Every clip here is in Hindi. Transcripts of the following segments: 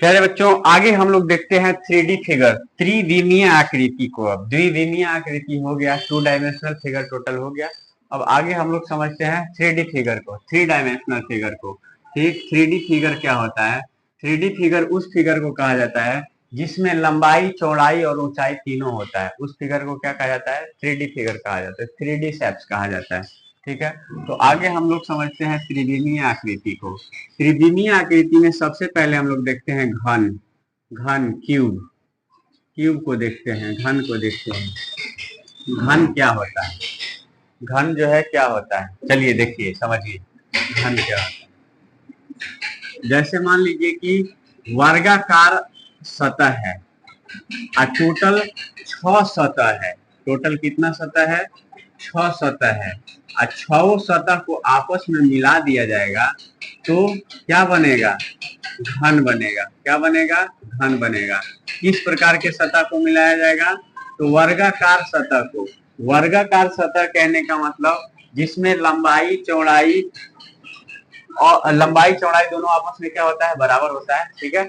प्यारे बच्चों, आगे हम लोग देखते हैं 3D फिगर, त्रिविमीय आकृति को। अब द्विविमीय आकृति हो गया, 2 डायमेंशनल फिगर टोटल हो गया। अब आगे हम लोग समझते हैं 3D फिगर को, 3 डायमेंशनल फिगर को। ठीक, 3D फिगर क्या होता है? 3D फिगर उस फिगर को कहा जाता है जिसमें लंबाई, चौड़ाई और ऊंचाई तीनों होता है। उस फिगर को क्या कहा जाता है? 3D फिगर कहा जाता है, 3D शेप्स कहा जाता है। ठीक है, तो आगे हम लोग समझते हैं त्रिविमीय आकृति को। त्रिविमीय आकृति में सबसे पहले हम लोग देखते हैं घन। घन, क्यूब। क्यूब को देखते हैं, घन को देखते हैं। घन क्या होता है? घन जो है क्या होता है, चलिए देखिए, समझिए घन क्या होता है। जैसे मान लीजिए कि वर्गाकार सतह है और टोटल 6 सतह है। टोटल कितना सतह है? 6 सतह है। और 6 सतह को आपस में मिला दिया जाएगा तो क्या बनेगा? घन बनेगा। क्या बनेगा? घन बनेगा। किस प्रकार के सतह को मिलाया जाएगा? तो वर्गाकार सतह को। वर्गाकार सतह कहने का मतलब जिसमें लंबाई चौड़ाई दोनों आपस में क्या होता है? बराबर होता है। ठीक है,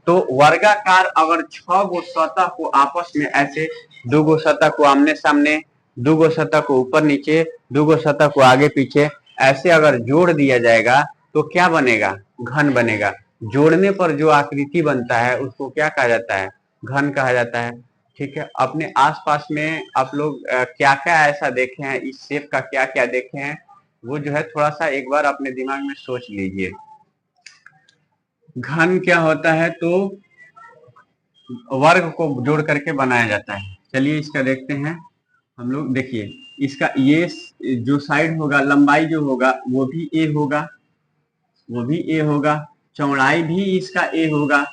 तो वर्गाकार अगर 6 गो सतह को आपस में ऐसे, 2 गो सतह को आमने सामने, 2 गो सतह को ऊपर नीचे, 2 गो सतह को आगे पीछे, ऐसे अगर जोड़ दिया जाएगा तो क्या बनेगा? घन बनेगा। जोड़ने पर जो आकृति बनता है उसको क्या कहा जाता है? घन कहा जाता है। ठीक है, अपने आसपास में आप लोग क्या क्या ऐसा देखे हैं, इस शेप का क्या क्या देखे हैं, वो जो है थोड़ा सा एक बार अपने दिमाग में सोच लीजिए। घन क्या होता है? तो वर्ग को जोड़ करके बनाया जाता है। चलिए इसका देखते हैं हम लोग। देखिए इसका ये जो साइड होगा, लंबाई जो होगा वो भी ए होगा, वो भी ए होगा। चौड़ाई भी इसका ए होगा,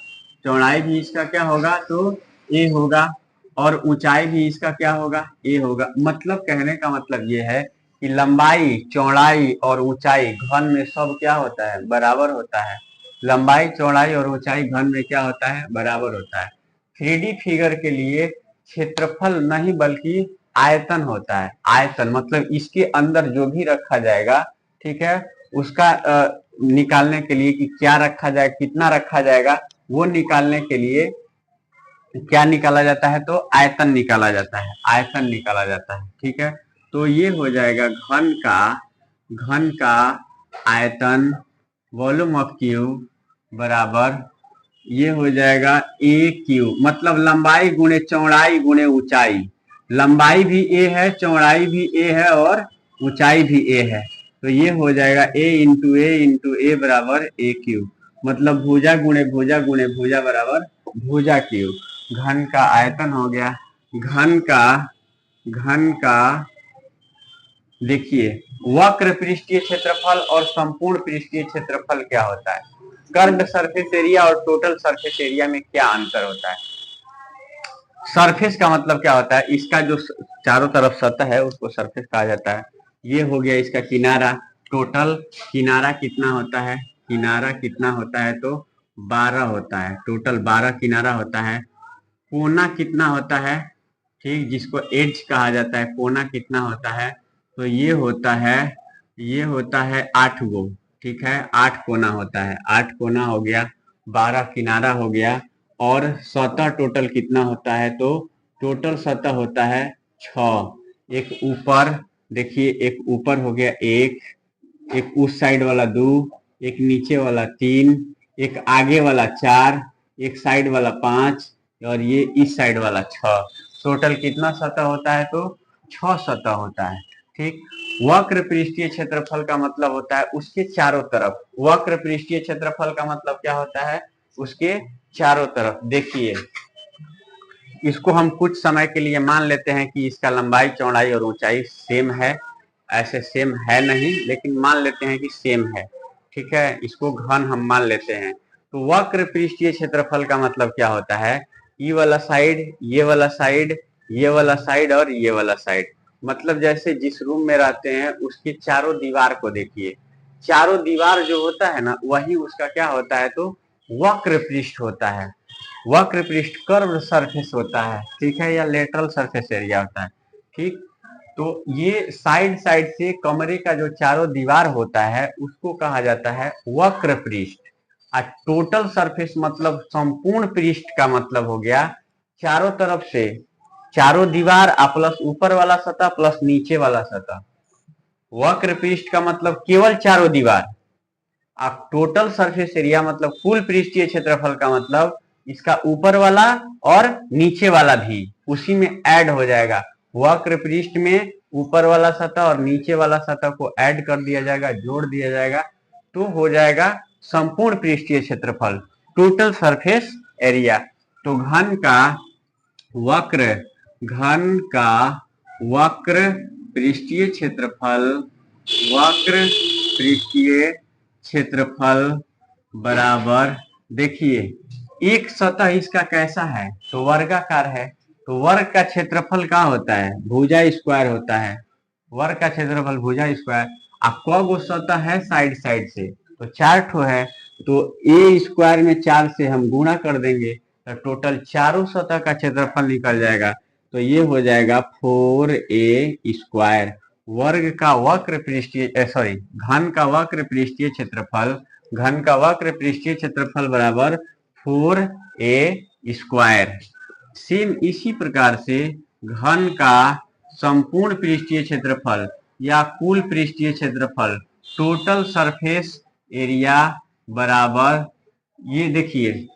चौड़ाई भी इसका क्या होगा? तो ए होगा। और ऊंचाई भी इसका क्या होगा? ए होगा। मतलब कहने का मतलब ये है कि लंबाई, चौड़ाई और ऊंचाई घन में सब क्या होता है? बराबर होता है। लंबाई, चौड़ाई और ऊंचाई घन में क्या होता है? बराबर होता है। 3D फिगर के लिए क्षेत्रफल नहीं बल्कि आयतन होता है। आयतन मतलब इसके अंदर जो भी रखा जाएगा, ठीक है, उसका निकालने के लिए कि क्या रखा जाए, कितना रखा जाएगा, वो निकालने के लिए क्या निकाला जाता है? तो आयतन निकाला जाता है। आयतन निकाला जाता है। ठीक है, तो ये हो जाएगा घन का आयतन, वॉल्यूम ऑफ क्यूब बराबर, ये हो जाएगा ए क्यूब। मतलब लंबाई गुणे चौड़ाई गुणे ऊंचाई। लंबाई भी ए है, चौड़ाई भी ए है और ऊंचाई भी ए है। तो ये हो जाएगा ए इंटू ए बराबर ए क्यूब। मतलब भुजा गुणे भुजा बराबर भुजा क्यूब। घन का आयतन हो गया। घन का देखिए, वक्र पृष्ठीय क्षेत्रफल और संपूर्ण पृष्ठीय क्षेत्रफल क्या होता है? कर्व्ड सरफेस एरिया और टोटल सरफेस एरिया में क्या अंतर होता है? सरफेस का मतलब क्या होता है? इसका जो चारों तरफ सतह है उसको सरफेस कहा जाता है। ये हो गया इसका किनारा। टोटल किनारा कितना होता है? किनारा कितना होता है? तो 12 होता है। टोटल 12 किनारा होता है। कोना कितना होता है? ठीक, जिसको एज कहा जाता है, कोना कितना होता है? तो ये होता है 8 गो। ठीक है, 8 कोना होता है। 8 कोना हो गया, 12 किनारा हो गया। और सतह टोटल कितना होता है? तो टोटल सतह होता है 6। एक ऊपर देखिए, एक ऊपर हो गया एक उस साइड वाला 2, एक नीचे वाला 3, एक आगे वाला 4, एक साइड वाला 5 और ये इस साइड वाला 6। टोटल कितना सतह होता है? तो 6 सतह होता है। ठीक, वक्र पृष्ठीय क्षेत्रफल का मतलब होता है उसके चारों तरफ। वक्र पृष्ठीय क्षेत्रफल का मतलब क्या होता है? उसके चारों तरफ। देखिए इसको हम कुछ समय के लिए मान लेते हैं कि इसका लंबाई, चौड़ाई और ऊंचाई सेम है। ऐसे सेम है नहीं, लेकिन मान लेते हैं कि सेम है। ठीक है, इसको घन हम मान लेते हैं। तो वक्र पृष्ठीय क्षेत्रफल का मतलब क्या होता है? ये वाला साइड, ये वाला साइड, ये वाला साइड और ये वाला साइड। मतलब जैसे जिस रूम में रहते हैं उसके चारों दीवार को देखिए। चारों दीवार जो होता है ना, वही उसका क्या होता है? तो वक्र पृष्ठ होता है। वक्र पृष्ठ कर्व सरफेस होता है। ठीक है, या लेटरल सरफेस एरिया होता है। ठीक, तो ये साइड से कमरे का जो चारों दीवार होता है उसको कहा जाता है वक्र पृष्ठ। टोटल सरफेस मतलब संपूर्ण पृष्ठ का मतलब हो गया चारों तरफ से, चारों दीवार प्लस ऊपर वाला सतह प्लस नीचे वाला सतह। वक्र पृष्ठ का मतलब केवल चारों दीवार। अब टोटल सरफेस एरिया मतलब कुल पृष्ठीय क्षेत्रफल का मतलब इसका ऊपर वाला और नीचे वाला भी उसी में ऐड हो जाएगा। वक्र पृष्ठ में ऊपर वाला सतह और नीचे वाला सतह को ऐड कर दिया जाएगा, जोड़ दिया जाएगा, तो हो जाएगा संपूर्ण पृष्ठीय क्षेत्रफल, टोटल सरफेस एरिया। तो घन का वक्र पृष्ठीय क्षेत्रफल, वक्र पृष्ठीय क्षेत्रफल बराबर, देखिए एक सतह इसका कैसा है तो वर्गाकार है, तो वर्ग का क्षेत्रफल क्या होता है, भुजा स्क्वायर होता है। वर्ग का क्षेत्रफल भुजा स्क्वायर। अब क सतह है साइड साइड से, तो 4 ठो है, तो ए स्क्वायर में 4 से हम गुणा कर देंगे तो टोटल चारों सतह का क्षेत्रफल निकल जाएगा। तो ये हो जाएगा 4a स्क्वायर। वर्ग का वक्र पृष्ठीय घन का वक्र पृष्ठीय क्षेत्रफल, घन का वक्र पृष्ठीय क्षेत्रफल बराबर 4a स्क्वायर। सेम इसी प्रकार से घन का संपूर्ण पृष्ठीय क्षेत्रफल या कुल पृष्ठीय क्षेत्रफल, टोटल सरफेस एरिया बराबर, ये देखिए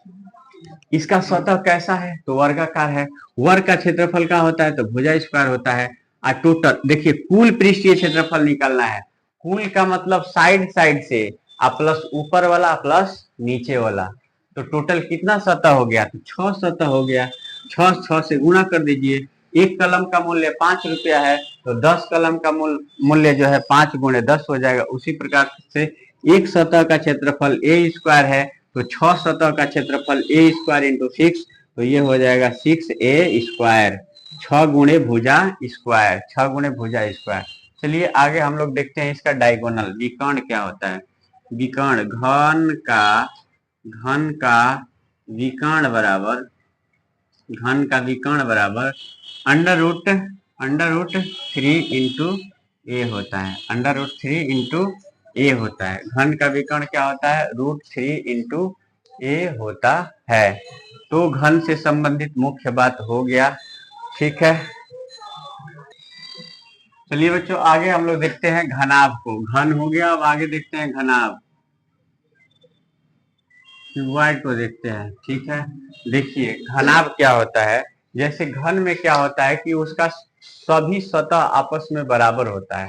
इसका सतह कैसा है तो वर्गाकार है, वर्ग का क्षेत्रफल का होता है तो भुजा स्क्वायर होता है। और टोटल देखिए कुल पृष्ठीय क्षेत्रफल निकालना है, कुल का मतलब साइड साइड से प्लस ऊपर वाला प्लस नीचे वाला, तो टोटल कितना सतह हो गया तो 6 सतह हो गया। 6 से गुणा कर दीजिए, एक कलम का मूल्य 5 रुपया है तो 10 कलम का मूल्य जो है 5 गुणे 10 हो जाएगा। उसी प्रकार से एक सतह का क्षेत्रफल ए स्क्वायर है तो 6 सतह का क्षेत्रफल ए स्क्वायर इंटू 6, तो ये हो जाएगा 6a स्क्वायर, 6 गुणे भुजा स्क्वायर, 6 गुणे भुजा स्क्वायर। चलिए आगे हम लोग देखते हैं इसका डायगोनल विकर्ण क्या होता है। विकर्ण, घन का विकर्ण बराबर, घन का विकर्ण बराबर अंडर रूट 3 इंटू ए होता है, अंडर रूट 3 इंटू ए होता है। घन का विकर्ण क्या होता है, √3 इंटू ए होता है। तो घन से संबंधित मुख्य बात हो गया, ठीक है। चलिए बच्चों आगे हम लोग देखते हैं घनाभ को। घन हो गया, अब आगे देखते हैं घनाभ, क्यूबॉइड को देखते हैं, ठीक है। देखिए घनाभ क्या होता है, जैसे घन में क्या होता है कि उसका सभी सतह आपस में बराबर होता है।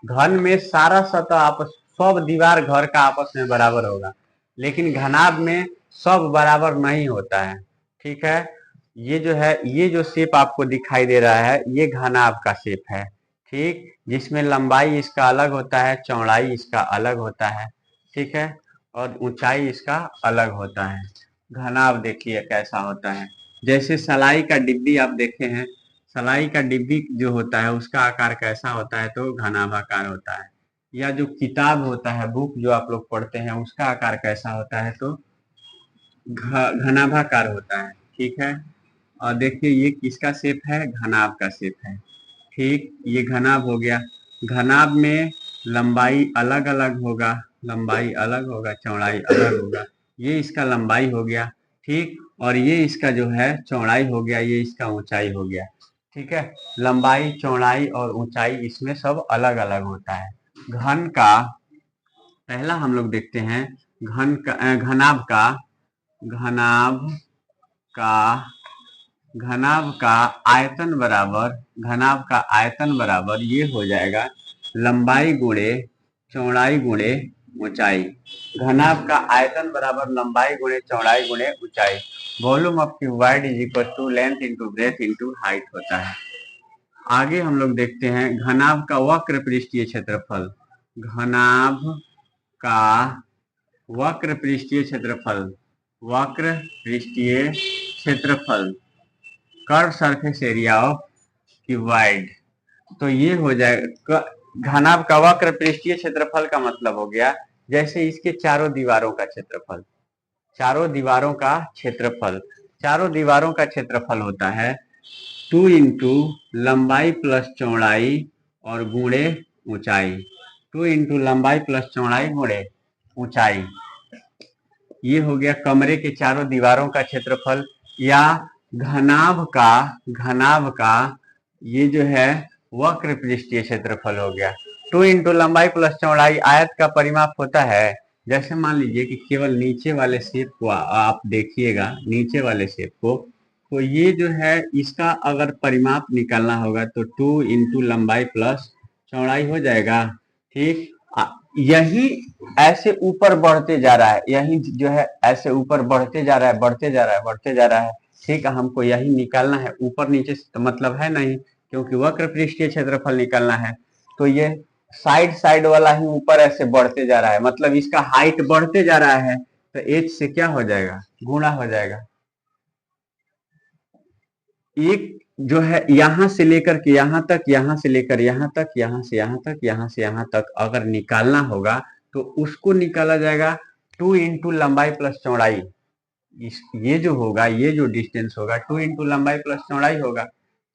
घन में सारा सतह आपस, सब दीवार घर का आपस में बराबर होगा, लेकिन घनाभ में सब बराबर नहीं होता है, ठीक है। ये जो है, ये जो शेप आपको दिखाई दे रहा है ये घनाभ का शेप है, ठीक, जिसमें लंबाई इसका अलग होता है, चौड़ाई इसका अलग होता है, ठीक है, और ऊंचाई इसका अलग होता है। घनाभ देखिए कैसा होता है, जैसे सलाई का डिब्बी आप देखे हैं, सलाई का डिब्बी जो होता है उसका आकार कैसा होता है तो घनाभाकार होता है। या जो किताब होता है, बुक जो आप लोग पढ़ते हैं, उसका आकार कैसा होता है तो घनाभाकार होता है, ठीक है। और देखिए ये किसका शेप है, घनाभ का शेप है, ठीक, ये घनाभ हो गया। घनाभ में लंबाई अलग अलग होगा, लंबाई अलग होगा, चौड़ाई अलग होगा, ये इसका लंबाई हो गया, ठीक, और ये इसका जो है चौड़ाई हो गया, ये इसका ऊंचाई हो गया, ठीक है। लंबाई, चौड़ाई और ऊंचाई इसमें सब अलग अलग होता है। घन का पहला हम लोग देखते हैं, घनाभ का, घनाभ का घनाभ का आयतन बराबर, घनाभ का आयतन बराबर ये हो जाएगा लंबाई गुणे चौड़ाई गुणे ऊंचाई। घनाभ का आयतन बराबर लंबाई गुणे चौड़ाई गुणे ऊंचाई। Volume of cuboid is equal to length into breadth into height होता है। आगे हम लोग देखते हैं घनाभ का वक्र पृष्ठीय क्षेत्रफल। घनाभ का वक्र पृष्ठीय क्षेत्रफल, वक्र पृष्ठीय क्षेत्रफल, curve surface area of cuboid, तो ये हो जाएगा घनाभ का वक्र पृष्ठीय क्षेत्रफल का मतलब हो गया जैसे इसके चारों दीवारों का क्षेत्रफल, चारों दीवारों का क्षेत्रफल, चारों दीवारों का क्षेत्रफल होता है 2 इंटू लंबाई प्लस चौड़ाई और गुणे ऊंचाई, 2 इंटू लंबाई प्लस चौड़ाई गुणे ऊंचाई। ये हो गया कमरे के चारों दीवारों का क्षेत्रफल, या घनाभ का ये जो है वक्र पृष्ठीय क्षेत्रफल हो गया। 2 इंटू लंबाई प्लस चौड़ाई आयत का परिमाप होता है। जैसे मान लीजिए कि केवल नीचे वाले शेप को आप देखिएगा, नीचे वाले शेप को, तो ये जो है इसका अगर परिमाप निकालना होगा तो 2 इंटू लंबाई प्लस चौड़ाई हो जाएगा। ठीक, यही ऐसे ऊपर बढ़ते जा रहा है, यही जो है ऐसे ऊपर बढ़ते जा रहा है, बढ़ते जा रहा है, बढ़ते जा रहा है। ठीक है, हमको यही निकालना है, ऊपर नीचे से तो मतलब है नहीं, क्योंकि वक्र पृष्ठीय क्षेत्रफल निकालना है। तो ये साइड साइड वाला ही ऊपर ऐसे बढ़ते जा रहा है, मतलब इसका हाइट बढ़ते जा रहा है, तो एच से क्या हो जाएगा, गुणा हो जाएगा। एक जो है यहां से लेकर के यहां तक, यहां से लेकर यहां तक, यहां से यहां तक, यहां से यहां तक अगर निकालना होगा तो उसको निकाला जाएगा 2 इंटू लंबाई प्लस चौड़ाई। ये जो होगा, ये जो डिस्टेंस होगा 2 इंटू लंबाई प्लस चौड़ाई होगा,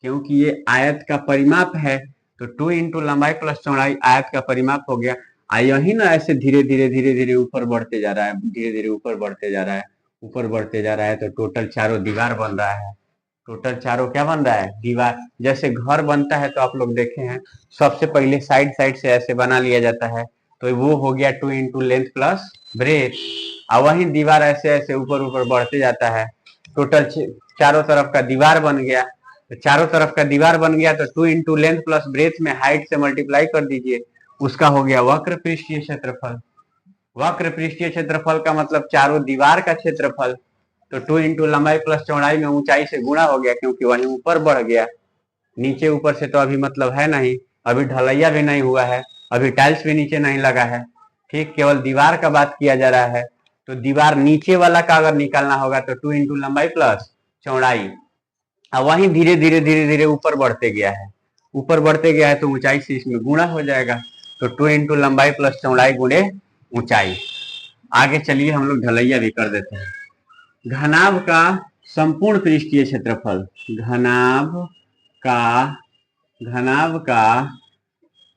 क्योंकि ये आयत का परिमाप है। तो 2 इंटू लंबाई प्लस चौड़ाई आयत का परिमाप हो गया। यही ना ऐसे धीरे धीरे धीरे धीरे ऊपर बढ़ते जा रहा है, धीरे धीरे ऊपर बढ़ते जा रहा है, ऊपर बढ़ते जा रहा है, तो टोटल चारों दीवार बन रहा है। टोटल चारों क्या बन रहा है, दीवार। जैसे घर बनता है तो आप लोग देखे हैं, सबसे पहले साइड साइड से ऐसे बना लिया जाता है, तो वो हो गया 2 इंटू लेंथ प्लस ब्रेथ। और वही दीवार ऐसे ऐसे ऊपर ऊपर बढ़ते जाता है, टोटल चारों तरफ का दीवार बन गया। तो चारों तरफ का दीवार बन गया तो 2 इंटू लेंथ प्लस ब्रेथ में हाइट से मल्टीप्लाई कर दीजिए, उसका हो गया वक्र पृष्ठीय क्षेत्रफल। वक्र पृष्ठीय क्षेत्रफल का मतलब चारों दीवार का क्षेत्रफल। तो 2 इंटू लंबाई प्लस चौड़ाई में ऊंचाई से गुणा हो गया, क्योंकि वहीं ऊपर बढ़ गया। नीचे ऊपर से तो अभी मतलब है नहीं, अभी ढलैया भी नहीं हुआ है, अभी टाइल्स भी नीचे नहीं लगा है। ठीक, केवल दीवार का बात किया जा रहा है। तो दीवार नीचे वाला का अगर निकालना होगा तो 2 इंटू लंबाई प्लस चौड़ाई, और वहीं धीरे धीरे धीरे धीरे ऊपर बढ़ते गया है, ऊपर बढ़ते गया है, तो ऊंचाई से इसमें गुणा हो जाएगा। तो 2 इंटू लंबाई प्लस चौड़ाई गुणे ऊंचाई। आगे चलिए हम लोग ढलैया भी कर देते हैं। घनाभ का संपूर्ण पृष्ठीय क्षेत्रफल, घनाभ का घनाभ का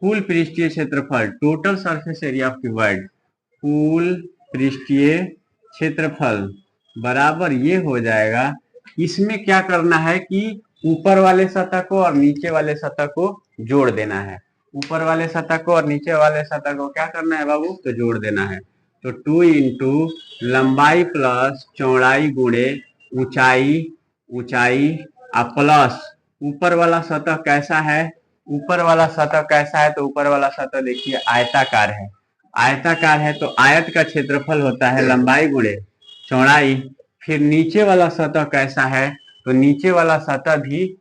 कुल पृष्ठीय क्षेत्रफल, total surface area of cuboid, कुल पृष्ठीय क्षेत्रफल बराबर ये हो जाएगा। इसमें क्या करना है कि ऊपर वाले सतह को और नीचे वाले सतह को जोड़ देना है। ऊपर वाले सतह को और नीचे वाले सतह को क्या करना है बाबू, तो जोड़ देना है। तो 2 इंटू लंबाई प्लस चौड़ाई गुणे ऊंचाई, ऊंचाई प्लस ऊपर वाला सतह कैसा है, ऊपर वाला सतह कैसा है, तो ऊपर वाला सतह देखिए आयताकार है। आयताकार है तो आयत का क्षेत्रफल होता है लंबाई गुणे चौड़ाई। फिर नीचे वाला सतह कैसा है, तो नीचे वाला सतह भी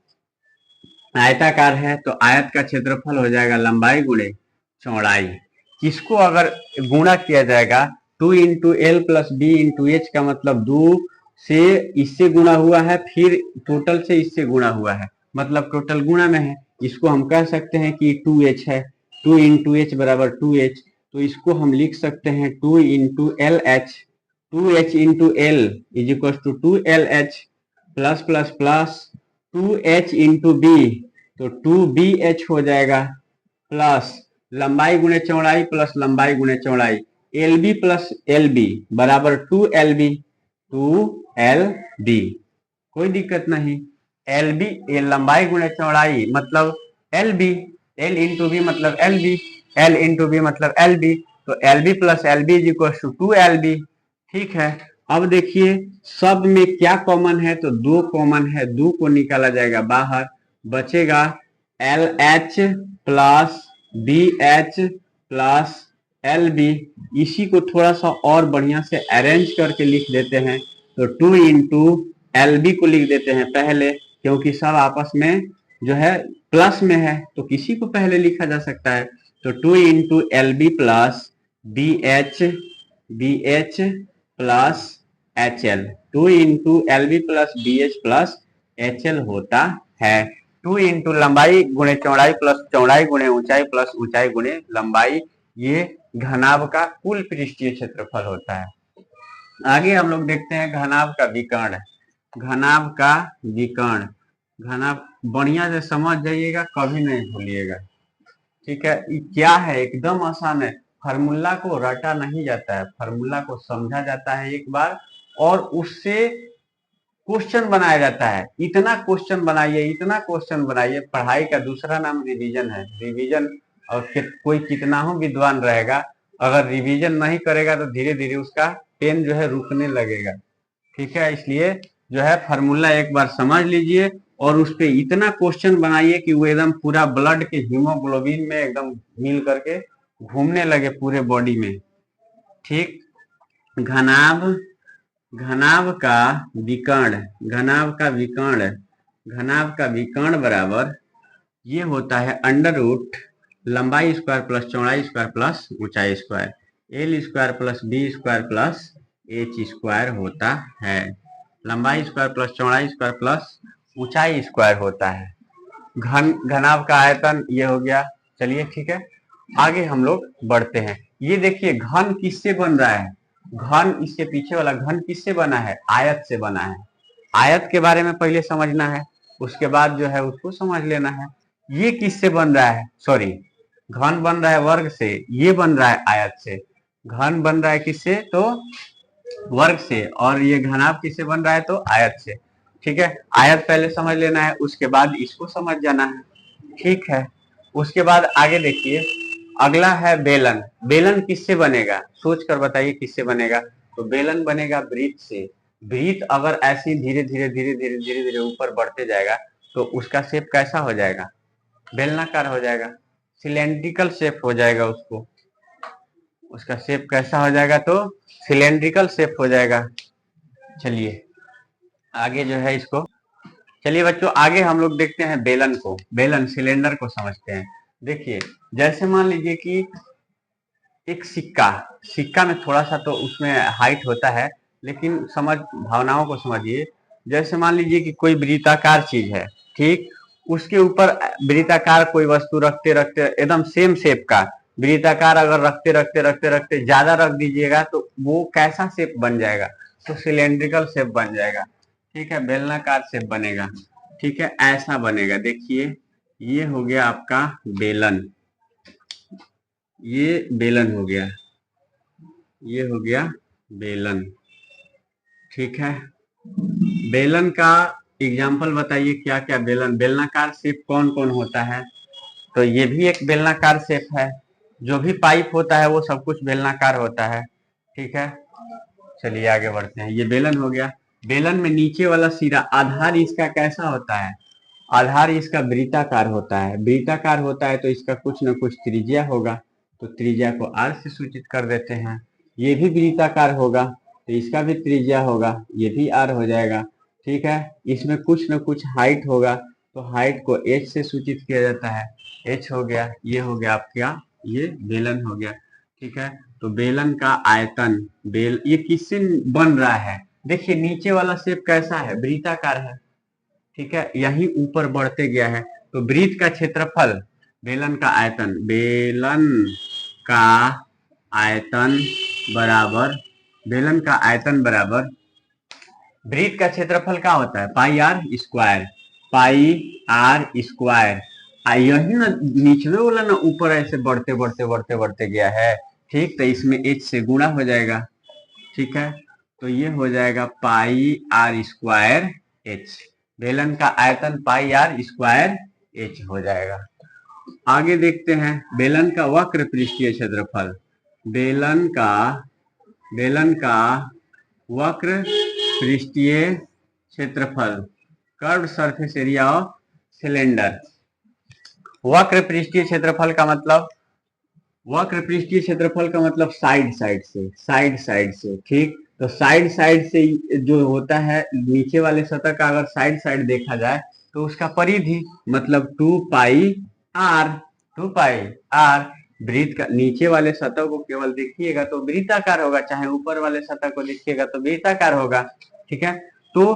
आयताकार है, तो आयत का क्षेत्रफल हो जाएगा लंबाई गुणे चौड़ाई। इसको अगर गुणा किया जाएगा 2 into L plus B into H का मतलब 2 से इससे गुणा हुआ है, फिर टोटल से इससे गुणा हुआ है, मतलब टोटल गुणा में है। इसको हम कह सकते हैं कि 2h है, 2 इंटू एच बराबर 2h। तो इसको हम लिख सकते हैं 2 into L H, 2h into L is equal to 2LH plus plus plus 2h into B, तो 2BH हो जाएगा, प्लस लंबाई गुणे चौड़ाई प्लस लंबाई गुणे चौड़ाई, LB प्लस LB बराबर 2LB, 2LB। कोई दिक्कत नहीं। LB लंबाई गुणे चौड़ाई मतलब LB, L इंटू बी मतलब LB, L इंटू बी मतलब LB, तो LB plus LB is equal to 2LB। ठीक है, अब देखिए सब में क्या कॉमन है, तो 2 कॉमन है, 2 को निकाला जाएगा बाहर, बचेगा LH plus BH plus LB। इसी को थोड़ा सा और बढ़िया से अरेंज करके लिख देते हैं, तो 2 इंटू LB को लिख देते हैं पहले, क्योंकि सब आपस में जो है प्लस में है, तो किसी को पहले लिखा जा सकता है। तो 2 into LB plus BH plus HL, 2 into LB plus BH plus HL होता है। 2 इंटू लंबाई गुणे चौड़ाई प्लस चौड़ाई गुणे ऊंचाई प्लस ऊंचाई गुणे लंबाई, ये घनाभ का कुल पृष्ठीय क्षेत्रफल होता है। आगे हम लोग देखते हैं घनाभ का विकर्ण। घनाभ का विकर्ण, घनाभ बढ़िया से समझ जाइएगा, कभी नहीं भूलिएगा। ठीक है, ये क्या है, एकदम आसान है। फार्मूला को रटा नहीं जाता है, फार्मूला को समझा जाता है एक बार और उससे क्वेश्चन बनाया जाता है। इतना क्वेश्चन बनाइए, इतना क्वेश्चन बनाइए। पढ़ाई का दूसरा नाम रिवीजन है। रिवीजन, और कोई कितना हो विद्वान रहेगा, अगर रिवीजन नहीं करेगा तो धीरे धीरे उसका पेन जो है रुकने लगेगा। ठीक है, इसलिए जो है फार्मूला एक बार समझ लीजिए और उस पे इतना क्वेश्चन बनाइए कि वो एकदम पूरा ब्लड के हीमोग्लोबिन में एकदम मिल करके घूमने लगे पूरे बॉडी में। ठीक, घनाभ, घनाभ का विकर्ण, घनाभ का विकर्ण, घनाभ का विकर्ण बराबर ये होता है अंडर रूट लंबाई स्क्वायर प्लस चौड़ाई स्क्वायर प्लस ऊंचाई square, L square plus B square plus H square होता है। लंबाई स्क्वायर प्लस चौड़ाई स्क्वायर प्लस ऊंचाई स्क्वायर होता है। घनाभ का आयतन ये हो गया। चलिए ठीक है, आगे हम लोग बढ़ते हैं। ये देखिए घन किससे बन रहा है, घन, इसके पीछे वाला घन किससे बना है, आयत से बना है। आयत के बारे में पहले समझना है, उसके बाद जो है उसको समझ लेना है। ये किससे बन रहा है, सॉरी, घन बन रहा है वर्ग से, ये बन रहा है आयत से। घन बन रहा है किससे, तो वर्ग से, और ये घनाभ किससे बन रहा है, तो आयत से। ठीक है, आयत पहले समझ लेना है, उसके बाद इसको समझ जाना है। ठीक है, उसके बाद आगे देखिए, अगला है बेलन। बेलन किससे बनेगा, सोच कर बताइए किससे बनेगा। तो बेलन बनेगा वृत्त से। वृत्त अगर ऐसे धीरे धीरे धीरे धीरे धीरे धीरे ऊपर बढ़ते जाएगा तो उसका शेप कैसा हो जाएगा, बेलनाकार हो जाएगा, सिलेंड्रिकल शेप हो जाएगा। उसका शेप कैसा हो जाएगा, तो सिलेंड्रिकल शेप हो जाएगा। चलिए आगे जो है इसको, चलिए बच्चों आगे हम लोग देखते हैं बेलन को, बेलन सिलेंडर को समझते हैं। देखिए जैसे मान लीजिए कि एक सिक्का, सिक्का में थोड़ा सा तो उसमें हाइट होता है, लेकिन समझ, भावनाओं को समझिए। जैसे मान लीजिए कि कोई वृत्ताकार चीज है, ठीक, उसके ऊपर वृत्ताकार कोई वस्तु रखते रखते एकदम सेम शेप का वृत्ताकार अगर रखते रखते रखते रखते ज्यादा रख दीजिएगा तो वो कैसा शेप बन जाएगा, तो सिलेंड्रिकल शेप बन जाएगा। ठीक है, बेलनाकार शेप बनेगा। ठीक है, ऐसा बनेगा। देखिए ये हो गया आपका बेलन, ये बेलन हो गया, ये हो गया बेलन। ठीक है, बेलन का एग्जाम्पल बताइए क्या क्या बेलन, बेलनाकार शेप कौन कौन होता है। तो ये भी एक बेलनाकार शेप है, जो भी पाइप होता है वो सब कुछ बेलनाकार होता है। ठीक है, चलिए आगे बढ़ते हैं। ये बेलन हो गया। बेलन में नीचे वाला सिरा, आधार इसका कैसा होता है, आधार इसका वृत्ताकार होता है। वृत्ताकार होता है तो इसका कुछ न कुछ त्रिज्या होगा, तो त्रिज्या को r से सूचित कर देते हैं। ये भी वृत्ताकार होगा तो इसका भी त्रिज्या होगा, ये भी r हो जाएगा। ठीक है, इसमें कुछ न कुछ हाइट होगा तो हाइट को h से सूचित किया जाता है, h हो गया। ये हो गया आपका, ये बेलन हो गया। ठीक है, तो बेलन का आयतन, बेल, ये किससे बन रहा है, देखिए नीचे वाला शेप कैसा है, वृत्ताकार है। ठीक है, यही ऊपर बढ़ते गया है, तो वृत्त का क्षेत्रफल, बेलन का आयतन, बेलन का आयतन बराबर, बेलन का आयतन बराबर वृत्त का क्षेत्रफल क्या होता है, pi R square, pi R square. यही ना निचले वाला ना ऊपर ऐसे बढ़ते बढ़ते बढ़ते बढ़ते गया है। ठीक, तो इसमें h से गुणा हो जाएगा। ठीक है, तो ये हो जाएगा पाई आर स्क्वायर h। बेलन का आयतन पाई आर स्क्वायर h हो जाएगा। आगे देखते हैं बेलन का वक्र पृष्ठीय क्षेत्रफल, बेलन का वक्र पृष्ठीय क्षेत्रफल, curved surface area of cylinder. वक्र पृष्ठीय क्षेत्रफल का मतलब, वक्र पृष्ठीय क्षेत्रफल का मतलब साइड साइड से, साइड साइड से। ठीक, तो साइड साइड से जो होता है, नीचे वाले सतह का अगर साइड साइड देखा जाए तो उसका परिधि मतलब 2 पाई आर, 2 पाई आर। वृत्त का नीचे वाले सतह को केवल देखिएगा तो वृत्ताकार होगा, चाहे ऊपर वाले सतह को देखिएगा तो वृत्ताकार होगा। ठीक है, तो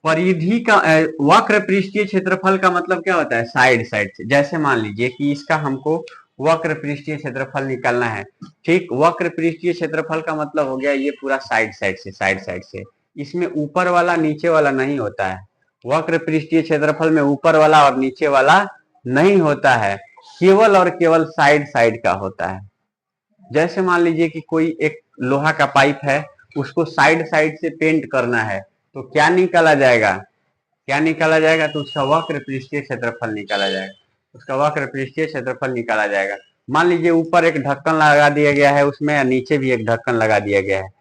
परिधि का, वक्र पृष्ठीय क्षेत्रफल का मतलब क्या होता है, साइड साइड से। जैसे मान लीजिए कि इसका हमको वक्र पृष्ठीय क्षेत्रफल निकालना है। ठीक, वक्र पृष्ठीय क्षेत्रफल का मतलब हो गया ये पूरा साइड साइड से, साइड साइड से। इसमें ऊपर वाला नीचे वाला नहीं होता है, वक्र पृष्ठीय क्षेत्रफल में ऊपर वाला और नीचे वाला नहीं होता है, केवल और केवल साइड साइड का होता है। जैसे मान लीजिए कि कोई एक लोहा का पाइप है, उसको साइड साइड से पेंट करना है, तो क्या निकाला जाएगा, क्या निकाला जाएगा, तो उसका वक्र पृष्ठीय क्षेत्रफल निकाला जाएगा, उसका वक्र पृष्ठीय क्षेत्रफल निकाला जाएगा। मान लीजिए ऊपर एक ढक्कन लगा दिया गया है उसमें, नीचे भी एक ढक्कन लगा दिया गया है।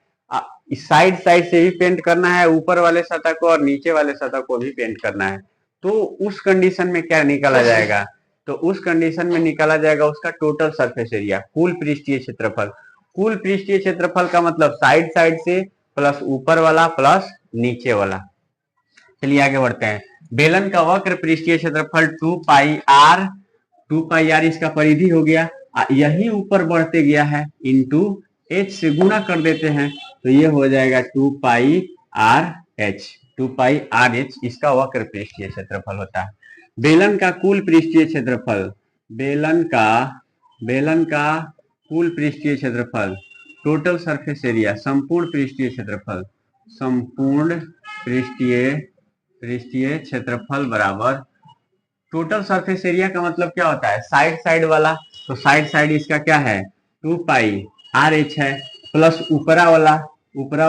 इस साइड साइड से भी पेंट करना है, ऊपर वाले सतह को और नीचे वाले सतह को भी पेंट करना है। तो उस कंडीशन में क्या निकाला जाएगा, तो उस कंडीशन में निकाला जाएगा उसका टोटल सरफेस एरिया, कुल पृष्ठीय क्षेत्रफल। कुल पृष्ठीय क्षेत्रफल का मतलब साइड साइड से प्लस ऊपर वाला प्लस नीचे वाला। चलिए आगे बढ़ते हैं। बेलन का वक्र पृष्ठीय क्षेत्रफल 2 पाई आर इसका परिधि हो गया, यही ऊपर बढ़ते गया है, इंटू एच से गुणा कर देते हैं, तो ये हो जाएगा 2 pi R H. 2 pi R H इसका वक्र पृष्ठीय क्षेत्रफल होता है। बेलन का कुल पृष्ठीय क्षेत्रफल, बेलन का कुल पृष्ठीय क्षेत्रफल, टोटल सरफेस एरिया, संपूर्ण पृष्ठीय क्षेत्रफल, संपूर्ण पृष्ठीय क्षेत्रफल बराबर टोटल सरफेस एरिया का मतलब क्या होता है, साइड साइड वाला, तो साइड साइड इसका क्या है 2 पाई आर एच है, प्लस ऊपरा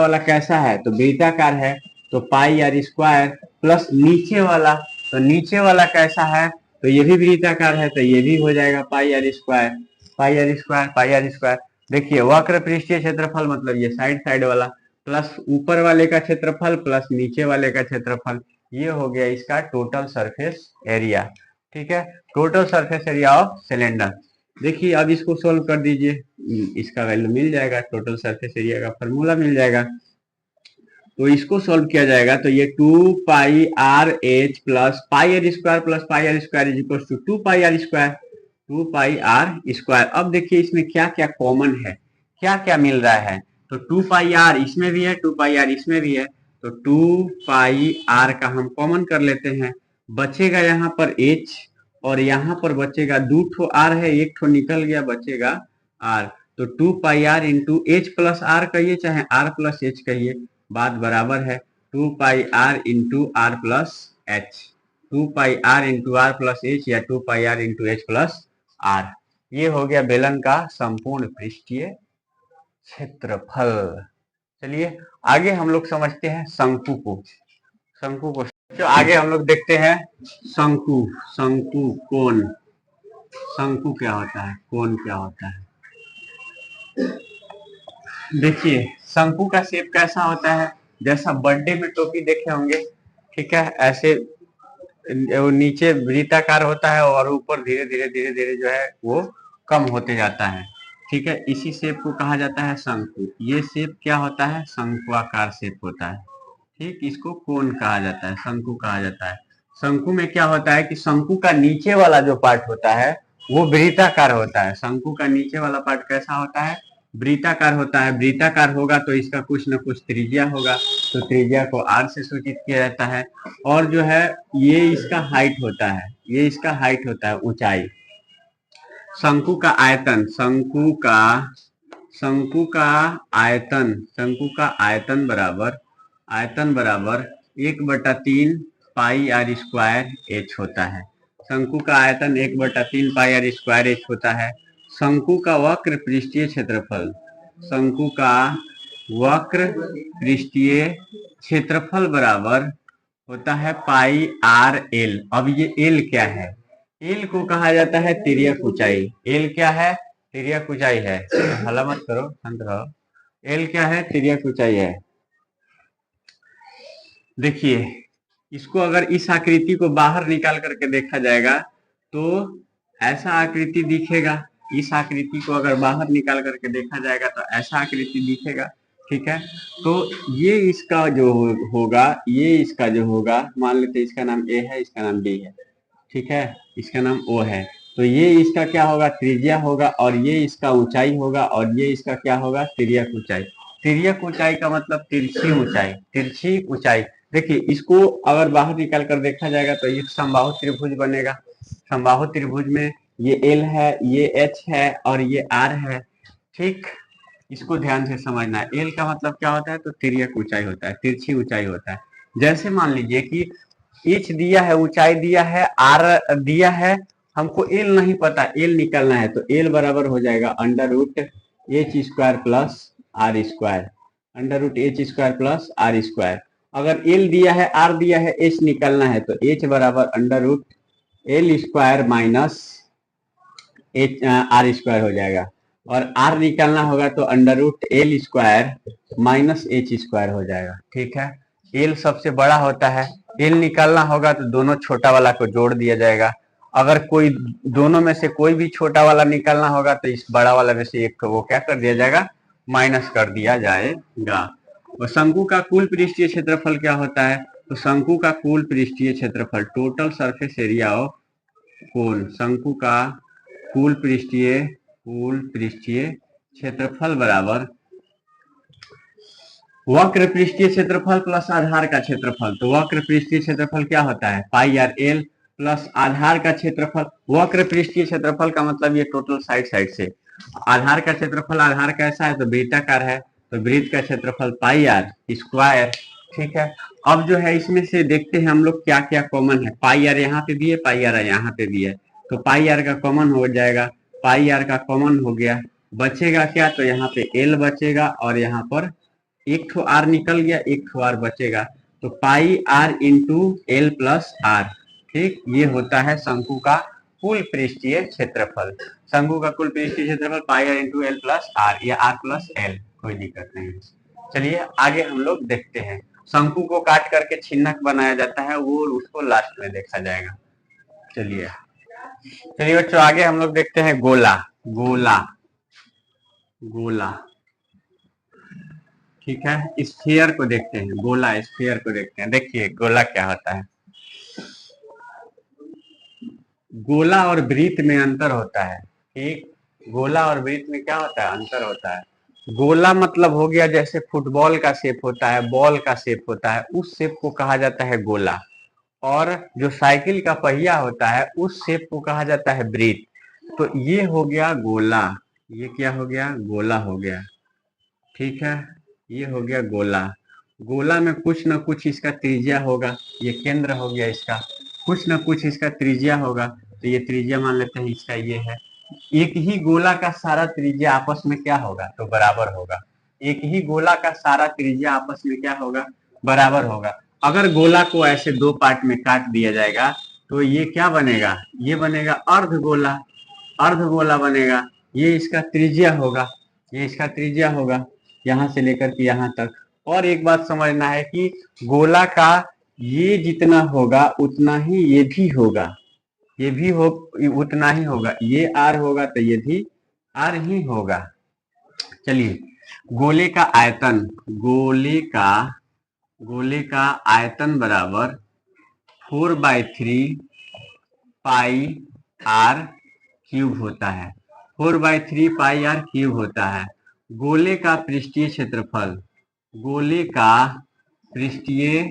वाला कैसा है, तो वृत्ताकार है, तो पाई आर स्क्वायर, प्लस नीचे वाला, तो नीचे वाला कैसा है, तो ये भी वृत्ताकार है, तो ये भी हो जाएगा pi R square, pi R square, pi R square. देखिए वक्र पृष्ठीय क्षेत्रफल मतलब ये साइड साइड वाला, प्लस ऊपर वाले का क्षेत्रफल प्लस नीचे वाले का क्षेत्रफल, ये हो गया इसका टोटल सरफेस एरिया। ठीक है, total surface area of cylinder. देखिए अब इसको सोल्व कर दीजिए, इसका वैल्यू मिल जाएगा, टोटल सरफेस एरिया का फॉर्मूला मिल जाएगा। तो इसको सोल्व किया जाएगा, तो ये 2 pi R H plus pi R square is equal to 2 pi R square, 2 pi R square. अब देखिए इसमें क्या क्या कॉमन है, क्या क्या मिल रहा है, तो 2 पाई आर इसमें भी है, 2 पाई आर इसमें भी है, तो 2 पाई आर का हम कॉमन कर लेते हैं, बचेगा यहाँ पर एच और यहाँ पर बचेगा 2 आर है, एक ठो निकल गया, बचेगा आर, तो 2 pi R into H plus R कहिए चाहे आर प्लस एच कहिए, बात बराबर है, 2 pi R into R plus H, 2 pi R into R plus H या 2 pi R into H plus R. ये हो गया बेलन का संपूर्ण पृष्ठीय क्षेत्रफल। चलिए आगे हम लोग समझते हैं शंकु को। तो आगे हम लोग देखते हैं शंकु, कोण, शंकु क्या होता है, कोण क्या होता है। देखिए शंकु का शेप कैसा होता है, जैसा बर्थडे में टोपी देखे होंगे, ठीक है, ऐसे नीचे वृत्ताकार होता है और ऊपर धीरे धीरे जो है वो कम होते जाता है। ठीक है, इसी शेप को कहा जाता है शंकु। ये शेप क्या होता है, शंकुआकार शेप होता है। ठीक, इसको कोण कहा जाता है, शंकु कहा जाता है। शंकु में क्या होता है कि शंकु का नीचे वाला जो पार्ट होता है वो वृत्ताकार होता है। शंकु का नीचे वाला पार्ट कैसा होता है, वृत्ताकार होता है। वृत्ताकार होगा तो इसका कुछ न कुछ त्रिज्या होगा, तो त्रिज्या को आर से सूचित किया जाता है। और जो है ये इसका हाइट होता है, ये इसका हाइट होता है, ऊंचाई। शंकु का आयतन, शंकु का आयतन बराबर 1/3 पाई आर स्क्वायर एच होता है। शंकु का आयतन 1/3 पाई आर स्क्वायर एच होता है। शंकु का वक्र पृष्ठीय क्षेत्रफल, शंकु का वक्र पृष्ठीय क्षेत्रफल बराबर होता है पाई आर एल। अब ये एल क्या है, एल को कहा जाता है तिर्यक ऊंचाई। एल क्या है, तिर्यक ऊंचाई है, हल्ला मत करो, शांत रहो। एल क्या है, तिर्यक ऊंचाई है। देखिए इसको अगर इस आकृति को बाहर निकाल करके देखा जाएगा तो ऐसा आकृति दिखेगा। इस आकृति को अगर बाहर निकाल करके देखा जाएगा तो ऐसा आकृति दिखेगा। ठीक है, तो ये इसका जो होगा, ये इसका जो होगा, मान लेते इसका नाम ए है, इसका नाम बी है, ठीक है, इसका नाम ओ है, तो ये इसका क्या होगा, त्रिज्या होगा, और ये इसका ऊंचाई होगा, और ये इसका क्या होगा, तिर्यक ऊंचाई। तिर्यक ऊंचाई का मतलब तिरछी ऊंचाई, तिरछी ऊंचाई। देखिए इसको अगर बाहर निकाल कर देखा जाएगा तो ये समबाहु त्रिभुज बनेगा। समबाहु त्रिभुज में ये एल है, ये एच है और ये आर है। ठीक, इसको ध्यान से समझना है। एल का मतलब क्या होता है, तो तिर्यक ऊंचाई होता है, तिरछी ऊंचाई होता है। जैसे मान लीजिए कि एच दिया है, ऊंचाई दिया है, आर दिया है, हमको एल नहीं पता, एल निकालना है, तो एल बराबर हो जाएगा under root H square plus R square, under root H square plus R square. अगर एल दिया है, आर दिया है, एच निकालना है तो एच बराबर under root L square minus H R square हो जाएगा, और आर निकालना होगा तो under root L square minus H square हो जाएगा। ठीक है, एल सबसे बड़ा होता है, एल निकालना होगा तो दोनों छोटा वाला को जोड़ दिया जाएगा। अगर कोई दोनों में से कोई भी छोटा वाला निकालना होगा तो इस बड़ा वाला में से एक को वो क्या कर दिया जाएगा, माइनस कर दिया जाएगा। और शंकु का कुल पृष्ठीय क्षेत्रफल क्या होता है, तो शंकु का कुल पृष्ठीय क्षेत्रफल, total surface area of cone, शंकु का कुल पृष्ठीय क्षेत्रफल बराबर वक्र पृष्ठीय क्षेत्रफल प्लस आधार का क्षेत्रफल। तो वक्र पृष्ठीय क्षेत्रफल क्या होता है, पाई आर एल प्लस आधार का क्षेत्रफल। वक्र पृष्ठीय क्षेत्रफल का मतलब ये टोटल साइड से, आधार का क्षेत्रफल, आधार कैसा है तो वृत्ताकार है, तो वृत्त का क्षेत्रफल पाई आर स्क्वायर। ठीक है, अब जो है इसमें से देखते हैं हम लोग क्या क्या कॉमन है। पाई आर यहाँ पे भी है, पाई आर यहाँ पे भी है, तो पाई आर का कॉमन हो जाएगा, पाई आर का कॉमन हो गया, बचेगा क्या, तो यहाँ पे एल बचेगा और यहाँ पर एक ठो आर निकल गया, एक ठो आर बचेगा, तो pi R into L plus R. ठीक, ये होता है शंकु का कुल पृष्ठीय क्षेत्रफल। शंकु का कुल पृष्ठीय क्षेत्रफल pi R into L plus R या आर प्लस एल, कोई दिक्कत नहीं। चलिए आगे हम लोग देखते हैं, शंकु को काट करके छिन्नक बनाया जाता है, वो उसको लास्ट में देखा जाएगा। चलिए चलिए बच्चों आगे हम लोग देखते हैं गोला। गोला गोला ठीक है, स्फीयर को देखते हैं, गोला स्फीयर को देखते हैं। देखिए गोला क्या होता है, गोला और वृत्त में अंतर होता है। ठीक, गोला और वृत्त में क्या होता है, अंतर होता है। गोला मतलब हो गया जैसे फुटबॉल का शेप होता है, बॉल का शेप होता है, उस शेप को कहा जाता है गोला। और जो साइकिल का पहिया होता है उस शेप को कहा जाता है वृत्त। तो ये हो गया गोला, ये क्या हो गया, गोला हो गया। ठीक है, ये हो गया गोला। गोला में कुछ न कुछ इसका त्रिज्या होगा, ये केंद्र हो गया इसका, कुछ न कुछ इसका त्रिज्या होगा, तो ये त्रिज्या मान लेते हैं इसका ये है। एक ही गोला का सारा त्रिज्या आपस में क्या होगा, तो बराबर होगा। एक ही गोला का सारा त्रिज्या आपस में क्या होगा, बराबर होगा। अगर गोला को ऐसे दो पार्ट में काट दिया जाएगा तो ये क्या बनेगा, ये बनेगा अर्ध गोला, अर्ध गोला बनेगा। ये इसका त्रिज्या होगा, ये इसका त्रिज्या होगा यहाँ से लेकर के यहाँ तक। और एक बात समझना है कि गोला का ये जितना होगा उतना ही ये भी होगा, ये भी हो उतना ही होगा, ये आर होगा तो ये भी आर ही होगा। चलिए गोले का आयतन, गोले का आयतन बराबर 4/3 पाई आर क्यूब होता है, 4/3 पाई आर क्यूब होता है। गोले का पृष्ठीय क्षेत्रफल, गोले का पृष्ठीय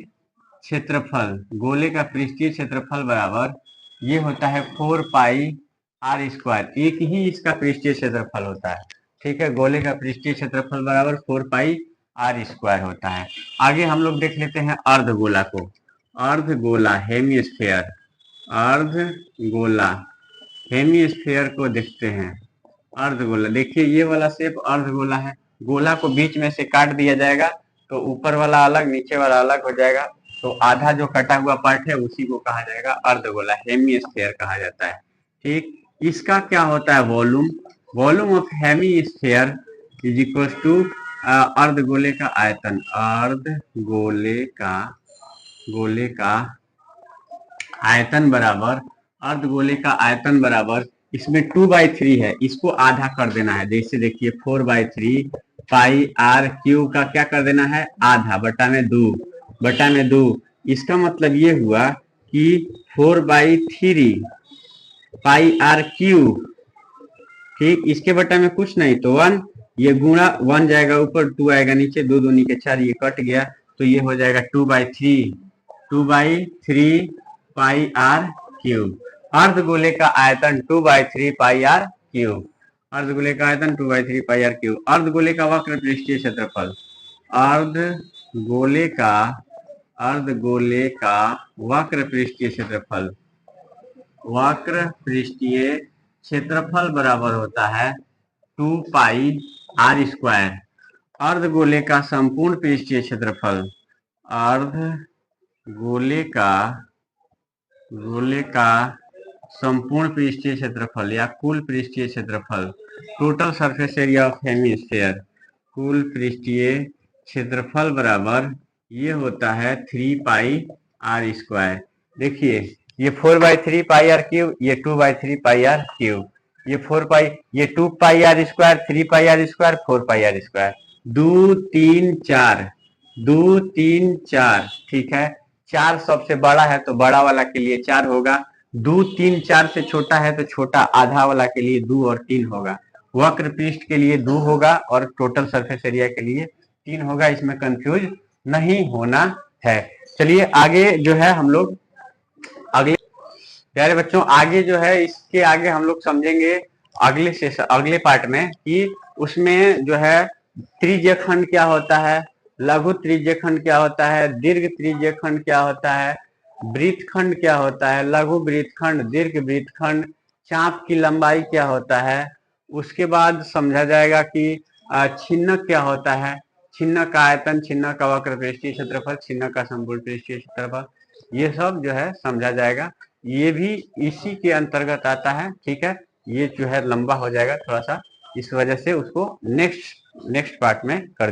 क्षेत्रफल, गोले का पृष्ठीय क्षेत्रफल बराबर ये होता है 4 पाई आर स्क्वायर, एक ही इसका पृष्ठीय क्षेत्रफल होता है। ठीक है, गोले का पृष्ठीय क्षेत्रफल बराबर 4 पाई आर स्क्वायर होता है। आगे हम लोग देख लेते हैं अर्धगोला को, अर्धगोला हेमिस्फेयर, अर्धगोला हेमिस्फेयर को देखते हैं। अर्धगोला देखिए ये वाला शेप अर्धगोला है, गोला को बीच में से काट दिया जाएगा तो ऊपर वाला अलग नीचे वाला अलग हो जाएगा, तो आधा जो कटा हुआ पार्ट है उसी को कहा जाएगा अर्धगोला, हेमिस्फेयर कहा जाता है। ठीक, इसका क्या होता है volume, volume of hemisphere is equal to अर्धगोले का आयतन, गोले का आयतन बराबर, अर्धगोले का आयतन बराबर, इसमें 2/3 है, इसको आधा कर देना है। जैसे देखिए 4/3 पाई आर क्यू का क्या कर देना है, आधा बटा में 2, बटा में 2। इसका मतलब ये हुआ कि 4/3 पाई आर क्यू, ठीक, इसके बटा में कुछ नहीं तो 1, ये गुणा 1 जाएगा ऊपर, 2 आएगा नीचे, 2 दूनी के 4, ये कट गया तो ये हो जाएगा 2/3 पाई आर क्यूब। अर्धगोले का आयतन 2/3 पाई आर क्यूब, अर्धगोले का आयतन 2/3 पाई आर क्यूब। अर्धगोले का वक्र पृष्ठीय क्षेत्रफल, अर्धगोले का वक्र पृष्ठीय क्षेत्रफल, वक्र पृष्ठीय क्षेत्रफल बराबर होता है 2 पाई आर स्क्वायर। अर्धगोले का संपूर्ण पृष्ठीय क्षेत्रफल, अर्धगोले का गोले का संपूर्ण पृष्ठीय क्षेत्रफल या कुल पृष्ठीय क्षेत्रफल, total surface area of hemisphere, कुल पृष्ठीय क्षेत्रफल बराबर ये होता है 3 पाई आर स्क्वायर। देखिए ये 4/3 पाई आर क्यूब, ये 2/3 पाई आर क्यूब, ये 4 पाई, ये 2 pi R square, 3 pi R square, 4 pi R square, 2 3 4, 2 3 4, ठीक है। 4 सबसे बड़ा है तो बड़ा वाला के लिए 4 होगा, 2 3 4 से छोटा है तो छोटा आधा वाला के लिए 2 और 3 होगा, वक्र पृष्ठ के लिए 2 होगा और टोटल सरफेस एरिया के लिए 3 होगा। इसमें कंफ्यूज नहीं होना है। चलिए आगे जो है हम लोग अगले प्यारे बच्चों आगे जो है इसके आगे हम लोग समझेंगे अगले सेशन अगले पार्ट में कि उसमें जो है त्रिज्य खंड क्या होता है, लघु त्रिज्य खंड क्या होता है, दीर्घ त्रिज्य खंड क्या होता है, वृत्त खंड क्या होता है, लघु वृत्त खंड, दीर्घ वृत्त खंड, चाप की लंबाई क्या होता है। उसके बाद समझा जाएगा कि छिन्नक क्या होता है, छिन्नक का आयतन, छिन्नक का वक्र पृष्ठीय क्षेत्रफल, छिन्नक का संपूर्ण पृष्ठीय क्षेत्रफल, ये सब जो है समझा जाएगा। ये भी इसी के अंतर्गत आता है, ठीक है। ये जो है लंबा हो जाएगा थोड़ा सा, इस वजह से उसको नेक्स्ट पार्ट में कर